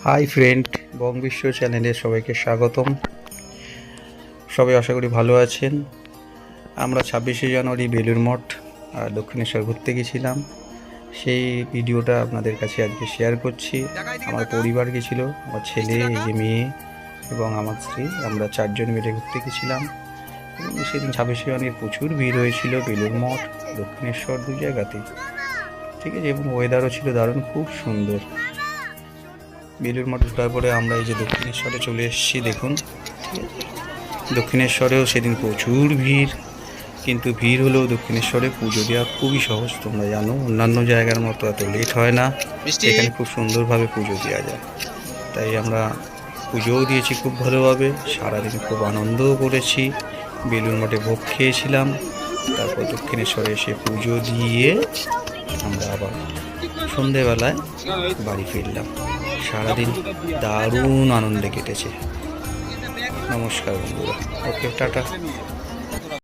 Hi friend, বং বিশ্ব চ্যানেলে সবাইকে স্বাগতম। সবাই আশা করি ভালো আছেন। আমরা 26শে জানুয়ারি বেলুড় মঠ আর দক্ষিণেশ্বর ঘুরতে গেছিলাম। সেই ভিডিওটা আপনাদের কাছে আজকে শেয়ার করছি। আমার পরিবার গেছিলো, আমার ছেলে, এই যে মেয়ে এবং আমার স্ত্রী। আমরা 4 জন মিলে ঘুরতে গেছিলাম এবং সেদিন 26শে জানুয়ারি প্রচুর ভিড় হয়েছিল বেলুড় মঠ, দক্ষিণেশ্বর 2 জায়গাতেই। ঠিক আছে, এবং ওয়েদারও ছিল দারুণ, খুব সুন্দর। বেলুড় মঠ ঢোকার পরে আমরা এই যে দক্ষিণেশ্বরে চলে এসেছি, দেখুন। ঠিক আছে, দক্ষিণেশ্বরেও সেদিন প্রচুর ভিড়, কিন্তু ভিড় হলেও দক্ষিণেশ্বরে পুজো দেওয়া খুবই সহজ। তোমরা জানো, অন্যান্য জায়গার মতো এত লেট হয় না, এখানে খুব সুন্দরভাবে পুজো দেওয়া যায়। তাই আমরা পুজোও দিয়েছি খুব ভালোভাবে, সারাদিন খুব আনন্দও করেছি। বেলুড় মঠে ভোগ খেয়েছিলাম, তারপর দক্ষিণেশ্বরে এসে পুজো দিয়ে আমরা আবার সন্ধেবেলায় বাড়ি ফিরলাম। সারাদিন দারুণ আনন্দে কেটেছে। নমস্কার বন্ধুরা, ওকে, টাটা।